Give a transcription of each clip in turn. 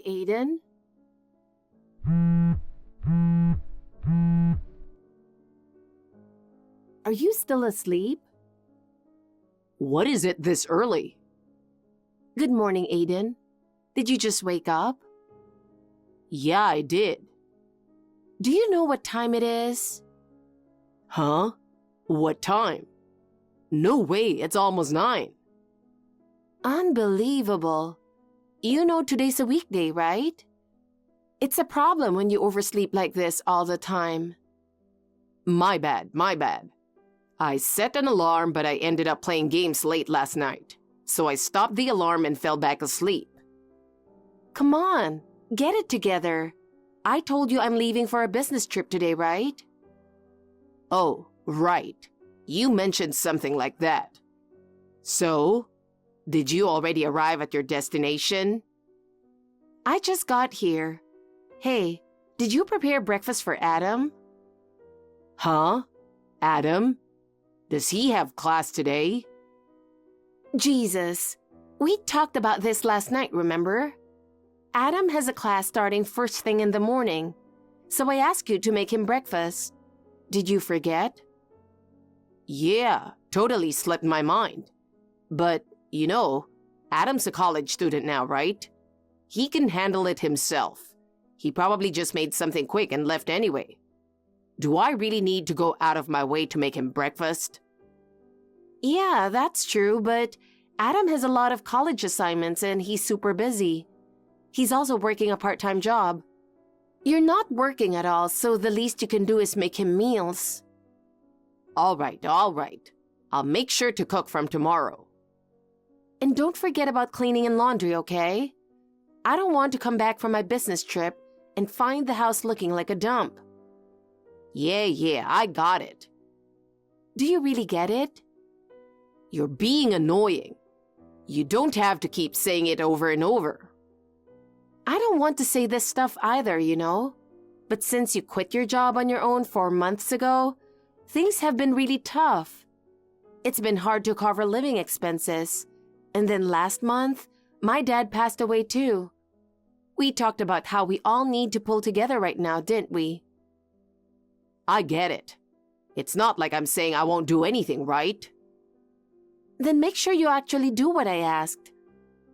Aiden. Are you still asleep? What is it this early? Good morning, Aiden. Did you just wake up? Yeah, I did. Do you know what time it is? Huh? What time? No way, it's almost 9. Unbelievable. You know today's a weekday, right? It's a problem when you oversleep like this all the time. My bad. I set an alarm, but I ended up playing games late last night. So I stopped the alarm and fell back asleep. Come on, get it together. I told you I'm leaving for a business trip today, right? Oh, right. You mentioned something like that. So, did you already arrive at your destination? I just got here. Hey, did you prepare breakfast for Adam? Huh? Adam? Does he have class today? Jesus, we talked about this last night, remember? Adam has a class starting first thing in the morning, so I asked you to make him breakfast. Did you forget? Yeah, totally slipped my mind. But, Adam's a college student now, right? He can handle it himself. He probably just made something quick and left anyway. Do I really need to go out of my way to make him breakfast? Yeah, that's true, but Adam has a lot of college assignments and he's super busy. He's also working a part-time job. You're not working at all, so the least you can do is make him meals. All right. I'll make sure to cook from tomorrow. And don't forget about cleaning and laundry, okay? I don't want to come back from my business trip and find the house looking like a dump. Yeah, I got it. Do you really get it? You're being annoying. You don't have to keep saying it over and over. I don't want to say this stuff either, But since you quit your job on your own 4 months ago, things have been really tough. It's been hard to cover living expenses. And then last month, my dad passed away too. We talked about how we all need to pull together right now, didn't we? I get it. It's not like I'm saying I won't do anything, right? Then make sure you actually do what I asked.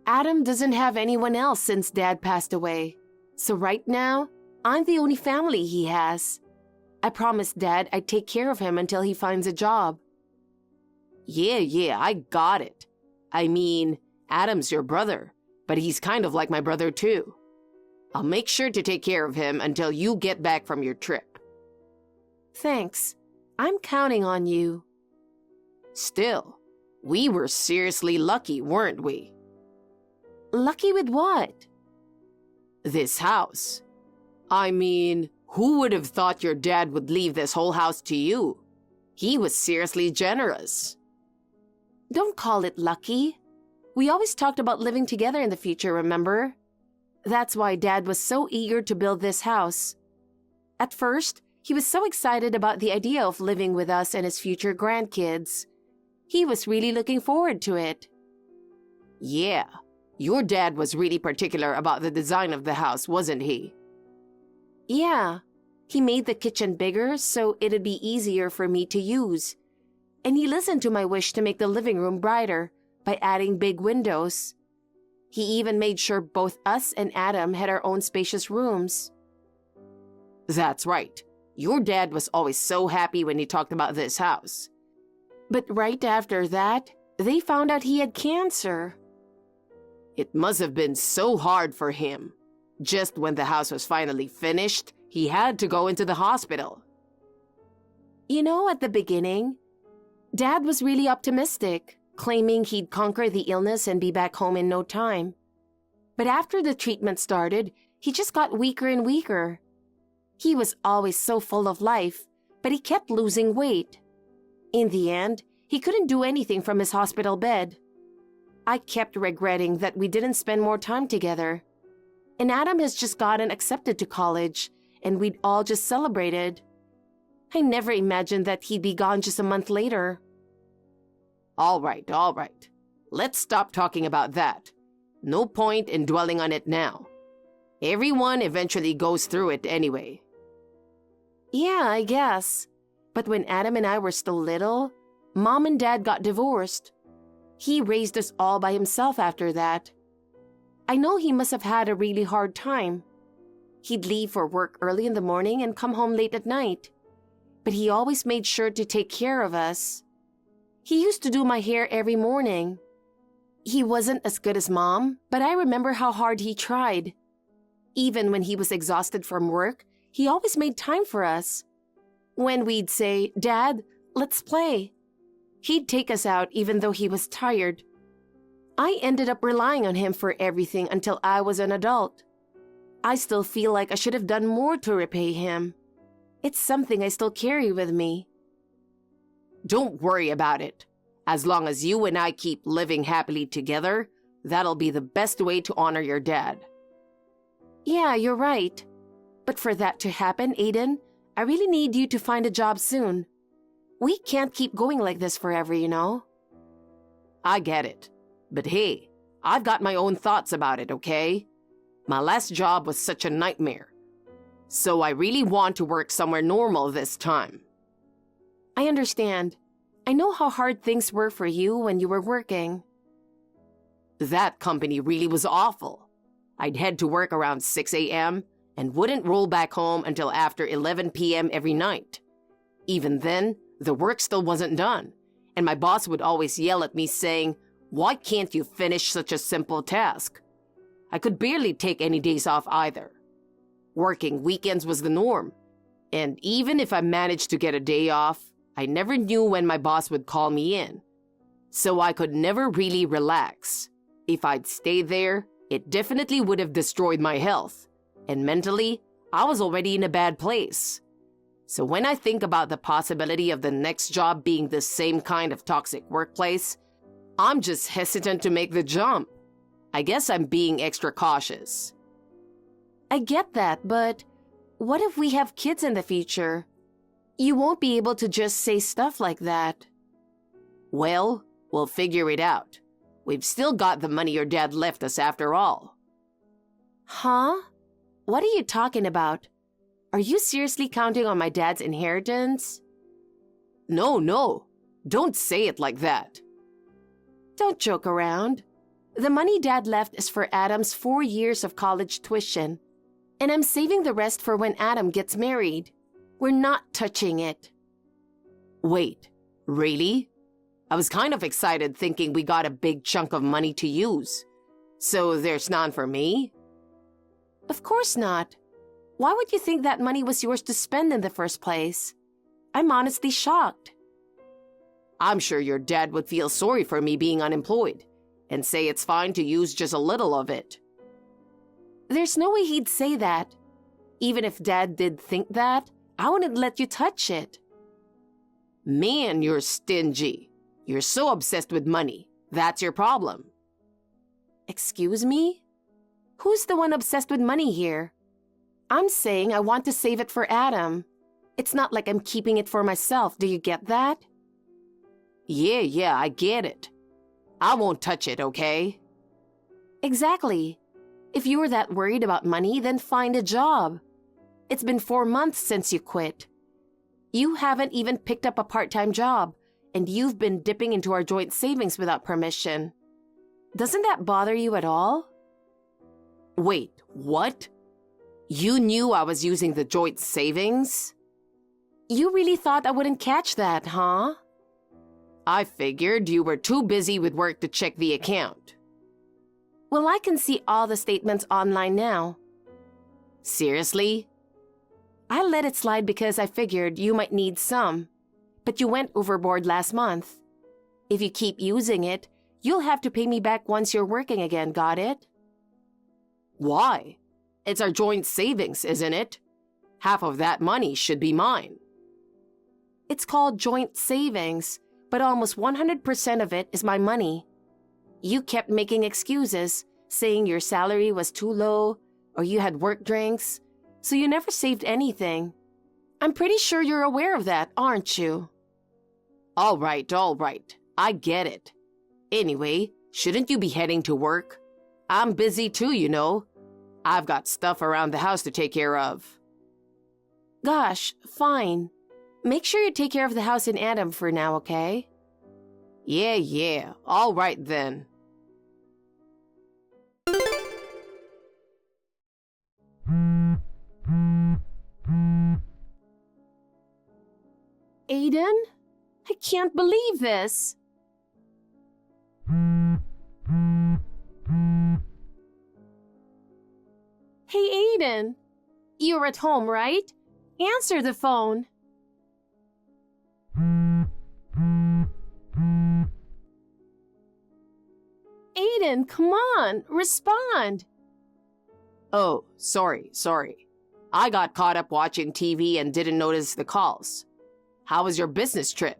Adam doesn't have anyone else since Dad passed away. So right now, I'm the only family he has. I promised Dad I'd take care of him until he finds a job. Yeah, I got it. I mean, Adam's your brother, but he's kind of like my brother too. I'll make sure to take care of him until you get back from your trip. Thanks. I'm counting on you. Still, we were seriously lucky, weren't we? Lucky with what? This house. I mean, who would have thought your dad would leave this whole house to you? He was seriously generous. Don't call it lucky. We always talked about living together in the future, remember? That's why Dad was so eager to build this house. At first, he was so excited about the idea of living with us and his future grandkids. He was really looking forward to it. Yeah, your dad was really particular about the design of the house, wasn't he? Yeah, he made the kitchen bigger so it'd be easier for me to use. And he listened to my wish to make the living room brighter by adding big windows. He even made sure both us and Adam had our own spacious rooms. That's right. Your dad was always so happy when he talked about this house. But right after that, they found out he had cancer. It must have been so hard for him. Just when the house was finally finished, he had to go into the hospital. At the beginning, Dad was really optimistic, claiming he'd conquer the illness and be back home in no time. But after the treatment started, he just got weaker and weaker. He was always so full of life, but he kept losing weight. In the end, he couldn't do anything from his hospital bed. I kept regretting that we didn't spend more time together. And Adam has just gotten accepted to college, and we'd all just celebrated. I never imagined that he'd be gone just a month later. All right. Let's stop talking about that. No point in dwelling on it now. Everyone eventually goes through it anyway. Yeah, I guess. But when Adam and I were still little, Mom and Dad got divorced. He raised us all by himself after that. I know he must have had a really hard time. He'd leave for work early in the morning and come home late at night. But he always made sure to take care of us. He used to do my hair every morning. He wasn't as good as Mom, but I remember how hard he tried. Even when he was exhausted from work, he always made time for us. When we'd say, "Dad, let's play," he'd take us out even though he was tired. I ended up relying on him for everything until I was an adult. I still feel like I should have done more to repay him. It's something I still carry with me. Don't worry about it. As long as you and I keep living happily together, that'll be the best way to honor your dad. Yeah, you're right. But for that to happen, Aiden, I really need you to find a job soon. We can't keep going like this forever, you know? I get it. But hey, I've got my own thoughts about it, okay? My last job was such a nightmare. So I really want to work somewhere normal this time. I understand. I know how hard things were for you when you were working. That company really was awful. I'd head to work around 6 a.m. and wouldn't roll back home until after 11 p.m. every night. Even then, the work still wasn't done, and my boss would always yell at me saying, "Why can't you finish such a simple task?" I could barely take any days off either. Working weekends was the norm, and even if I managed to get a day off, I never knew when my boss would call me in, so I could never really relax. If I'd stayed there, it definitely would have destroyed my health, and mentally, I was already in a bad place. So when I think about the possibility of the next job being the same kind of toxic workplace, I'm just hesitant to make the jump. I guess I'm being extra cautious. I get that, but what if we have kids in the future? You won't be able to just say stuff like that. Well, we'll figure it out. We've still got the money your dad left us after all. Huh? What are you talking about? Are you seriously counting on my dad's inheritance? No. Don't say it like that. Don't joke around. The money Dad left is for Adam's 4 years of college tuition, and I'm saving the rest for when Adam gets married. We're not touching it. Wait, really? I was kind of excited thinking we got a big chunk of money to use. So there's none for me? Of course not. Why would you think that money was yours to spend in the first place? I'm honestly shocked. I'm sure your dad would feel sorry for me being unemployed and say it's fine to use just a little of it. There's no way he'd say that. Even if Dad did think that, I wouldn't let you touch it. Man, you're stingy. You're so obsessed with money. That's your problem. Excuse me? Who's the one obsessed with money here? I'm saying I want to save it for Adam. It's not like I'm keeping it for myself. Do you get that? Yeah, I get it. I won't touch it, okay? Exactly. If you were that worried about money, then find a job. It's been 4 months since you quit. You haven't even picked up a part-time job, and you've been dipping into our joint savings without permission. Doesn't that bother you at all? Wait, what? You knew I was using the joint savings? You really thought I wouldn't catch that, huh? I figured you were too busy with work to check the account. Well, I can see all the statements online now. Seriously? I let it slide because I figured you might need some, but you went overboard last month. If you keep using it, you'll have to pay me back once you're working again, got it? Why? It's our joint savings, isn't it? Half of that money should be mine. It's called joint savings, but almost 100% of it is my money. You kept making excuses, saying your salary was too low or you had work drinks, so you never saved anything. I'm pretty sure you're aware of that, aren't you? All right. I get it. Anyway, shouldn't you be heading to work? I'm busy too, you know. I've got stuff around the house to take care of. Gosh, fine. Make sure you take care of the house and Adam for now, okay? Yeah, all right then. Aiden? I can't believe this. Hey, Aiden. You're at home, right? Answer the phone. Aiden, come on, respond. Oh, sorry. I got caught up watching TV and didn't notice the calls. How was your business trip?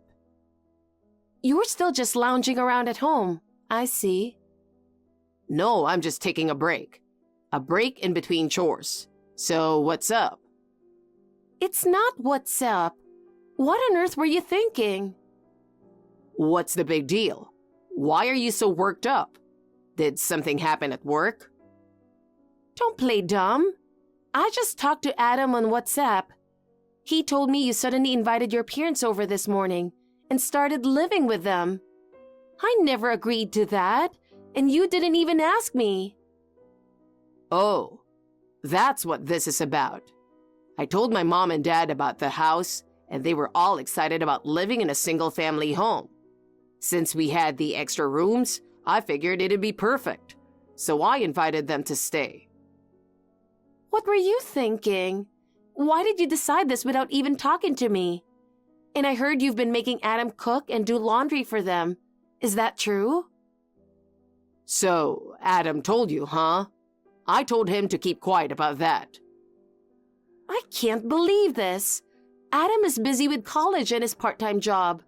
You were still just lounging around at home. I see. No, I'm just taking a break. A break in between chores. So, what's up? It's not what's up. What on earth were you thinking? What's the big deal? Why are you so worked up? Did something happen at work? Don't play dumb. I just talked to Adam on WhatsApp. He told me you suddenly invited your parents over this morning and started living with them. I never agreed to that, and you didn't even ask me. Oh, that's what this is about. I told my mom and dad about the house, and they were all excited about living in a single-family home. Since we had the extra rooms, I figured it'd be perfect, so I invited them to stay. What were you thinking? Why did you decide this without even talking to me? And I heard you've been making Adam cook and do laundry for them. Is that true? So, Adam told you, huh? I told him to keep quiet about that. I can't believe this. Adam is busy with college and his part-time job.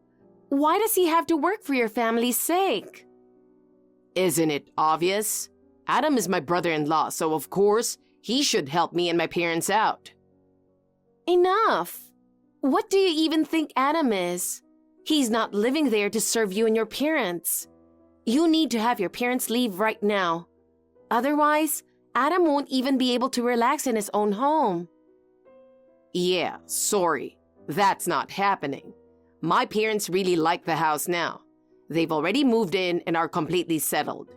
Why does he have to work for your family's sake? Isn't it obvious? Adam is my brother-in-law, so of course, he should help me and my parents out. Enough. What do you even think Adam is? He's not living there to serve you and your parents. You need to have your parents leave right now. Otherwise, Adam won't even be able to relax in his own home. Yeah, sorry. That's not happening. My parents really like the house now. They've already moved in and are completely settled.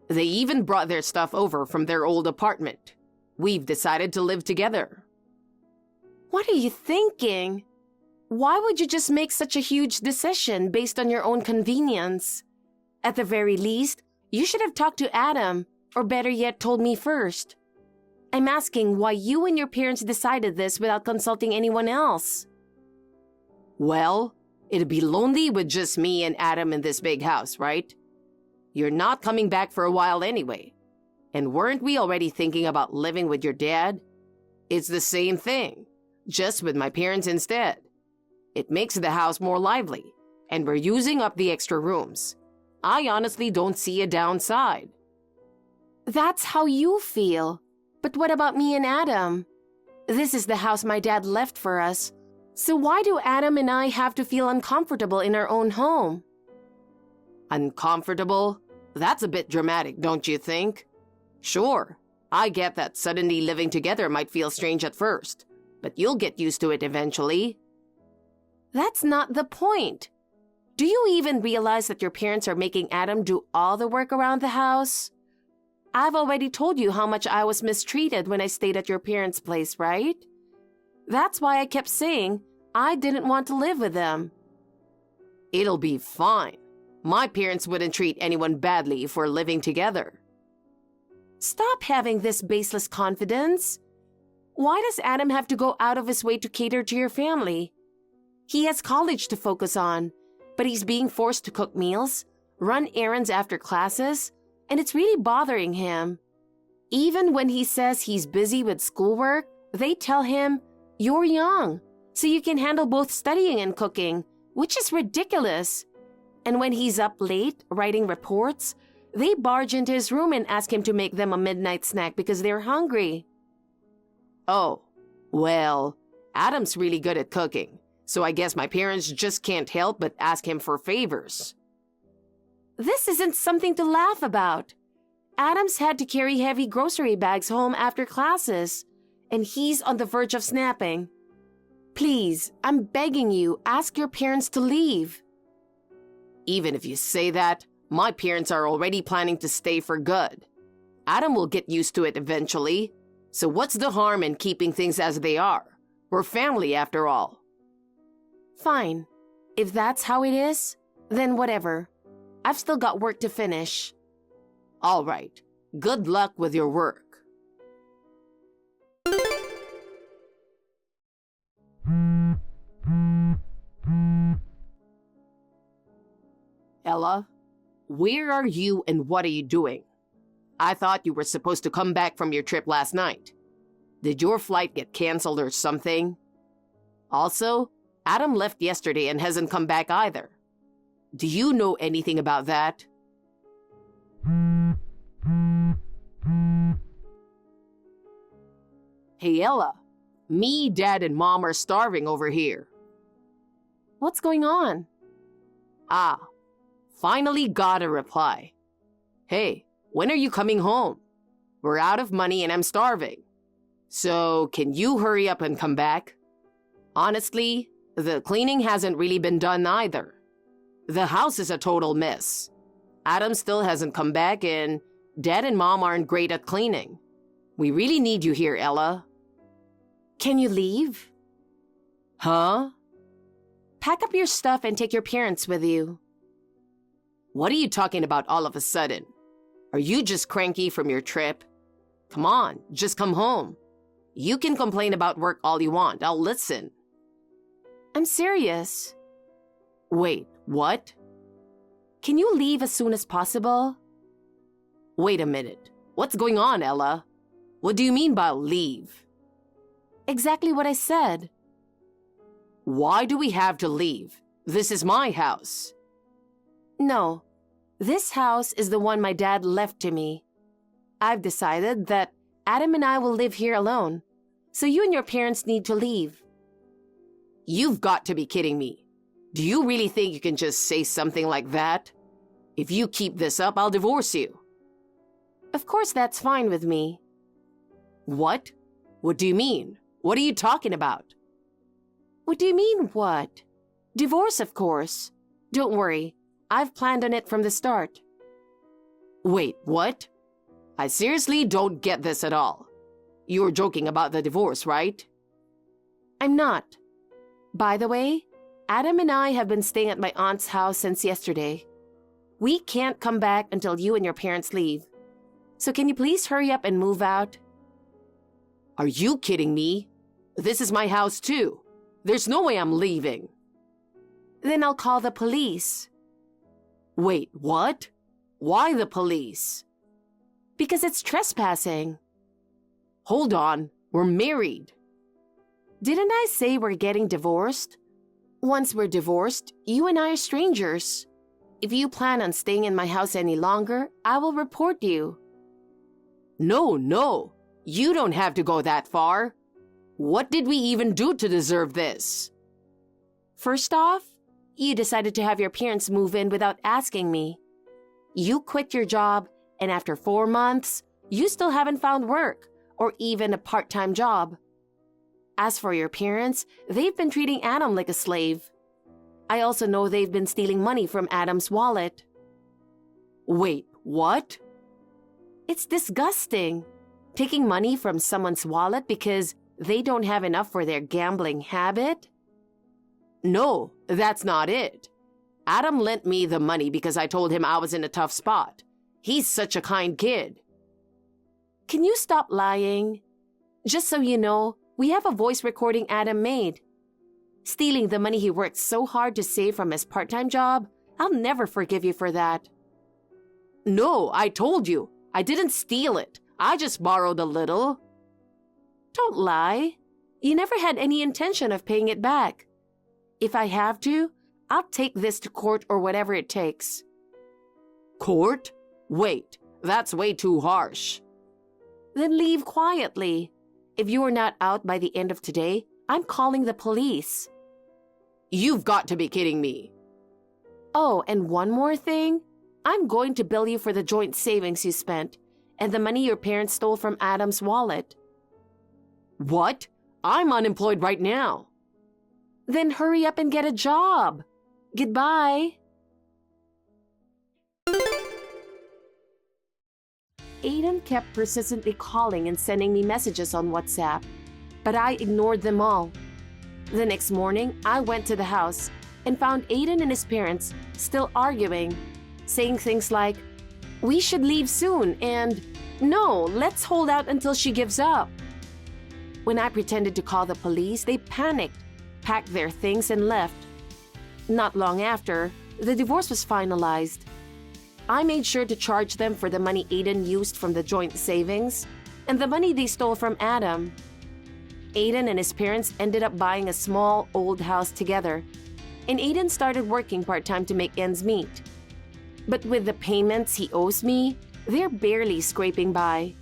They even brought their stuff over from their old apartment. We've decided to live together. What are you thinking? Why would you just make such a huge decision based on your own convenience? At the very least, you should have talked to Adam, or better yet, told me first. I'm asking why you and your parents decided this without consulting anyone else. Well, it'd be lonely with just me and Adam in this big house, right? You're not coming back for a while anyway. And weren't we already thinking about living with your dad? It's the same thing, just with my parents instead. It makes the house more lively, and we're using up the extra rooms. I honestly don't see a downside. That's how you feel. But what about me and Adam? This is the house my dad left for us. So why do Adam and I have to feel uncomfortable in our own home? Uncomfortable? That's a bit dramatic, don't you think? Sure, I get that suddenly living together might feel strange at first, but you'll get used to it eventually. That's not the point. Do you even realize that your parents are making Adam do all the work around the house? I've already told you how much I was mistreated when I stayed at your parents' place, right? That's why I kept saying I didn't want to live with them. It'll be fine. My parents wouldn't treat anyone badly if we're living together. Stop having this baseless confidence. Why does Adam have to go out of his way to cater to your family? He has college to focus on, but he's being forced to cook meals, run errands after classes, and it's really bothering him. Even when he says he's busy with schoolwork, they tell him, "You're young, so you can handle both studying and cooking," which is ridiculous. And when he's up late writing reports, they barge into his room and ask him to make them a midnight snack because they're hungry. Oh, well, Adam's really good at cooking, so I guess my parents just can't help but ask him for favors. This isn't something to laugh about. Adam's had to carry heavy grocery bags home after classes, and he's on the verge of snapping. Please, I'm begging you, ask your parents to leave. Even if you say that, my parents are already planning to stay for good. Adam will get used to it eventually, so what's the harm in keeping things as they are? We're family after all. Fine. If that's how it is, then whatever. I've still got work to finish. All right. Good luck with your work. Ella, where are you and what are you doing? I thought you were supposed to come back from your trip last night. Did your flight get canceled or something? Also, Adam left yesterday and hasn't come back either. Do you know anything about that? Hey, Ella. Me, Dad, and Mom are starving over here. What's going on? Finally got a reply. Hey, when are you coming home? We're out of money and I'm starving. So, can you hurry up and come back? Honestly, the cleaning hasn't really been done either. The house is a total mess. Adam still hasn't come back and Dad and Mom aren't great at cleaning. We really need you here, Ella. Can you leave? Huh? Pack up your stuff and take your parents with you. What are you talking about all of a sudden? Are you just cranky from your trip? Come on, just come home. You can complain about work all you want. I'll listen. I'm serious. Wait, what? Can you leave as soon as possible? Wait a minute. What's going on, Ella? What do you mean by leave? Exactly what I said. Why do we have to leave? This is my house. No, this house is the one my dad left to me. I've decided that Adam and I will live here alone, so you and your parents need to leave. You've got to be kidding me. Do you really think you can just say something like that? If you keep this up, I'll divorce you. Of course, that's fine with me. What? What do you mean? What are you talking about? What do you mean, what? Divorce, of course. Don't worry, I've planned on it from the start. Wait, what? I seriously don't get this at all. You're joking about the divorce, right? I'm not. By the way, Adam and I have been staying at my aunt's house since yesterday. We can't come back until you and your parents leave. So can you please hurry up and move out? Are you kidding me? This is my house too. There's no way I'm leaving. Then I'll call the police. Wait, what? Why the police? Because it's trespassing. Hold on, we're married. Didn't I say we're getting divorced? Once we're divorced, you and I are strangers. If you plan on staying in my house any longer, I will report you. No, you don't have to go that far. What did we even do to deserve this? First off, you decided to have your parents move in without asking me. You quit your job, and after 4 months, you still haven't found work or even a part-time job. As for your parents, they've been treating Adam like a slave. I also know they've been stealing money from Adam's wallet. Wait, what? It's disgusting. Taking money from someone's wallet because they don't have enough for their gambling habit? No, that's not it. Adam lent me the money because I told him I was in a tough spot. He's such a kind kid. Can you stop lying? Just so you know, we have a voice recording Adam made. Stealing the money he worked so hard to save from his part-time job, I'll never forgive you for that. No, I told you. I didn't steal it. I just borrowed a little. Don't lie. You never had any intention of paying it back. If I have to, I'll take this to court or whatever it takes. Court? Wait, that's way too harsh. Then leave quietly. If you are not out by the end of today, I'm calling the police. You've got to be kidding me. Oh, and one more thing. I'm going to bill you for the joint savings you spent, and the money your parents stole from Adam's wallet. What? I'm unemployed right now. Then hurry up and get a job. Goodbye. Aiden kept persistently calling and sending me messages on WhatsApp, but I ignored them all. The next morning, I went to the house and found Aiden and his parents still arguing, saying things like, "We should leave soon," and "No, let's hold out until she gives up." When I pretended to call the police, they panicked, packed their things, and left. Not long after, the divorce was finalized. I made sure to charge them for the money Aiden used from the joint savings and the money they stole from Adam. Aiden and his parents ended up buying a small, old house together, and Aiden started working part-time to make ends meet. But with the payments he owes me, they're barely scraping by.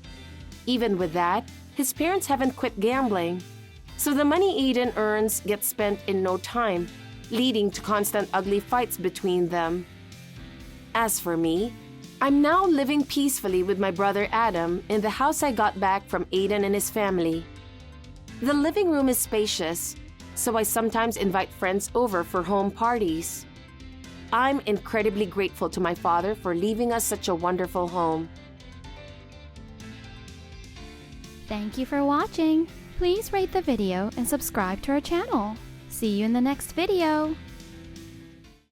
Even with that, his parents haven't quit gambling, so the money Aiden earns gets spent in no time, leading to constant ugly fights between them. As for me, I'm now living peacefully with my brother Adam in the house I got back from Aiden and his family. The living room is spacious, so I sometimes invite friends over for home parties. I'm incredibly grateful to my father for leaving us such a wonderful home. Thank you for watching. Please rate the video and subscribe to our channel. See you in the next video.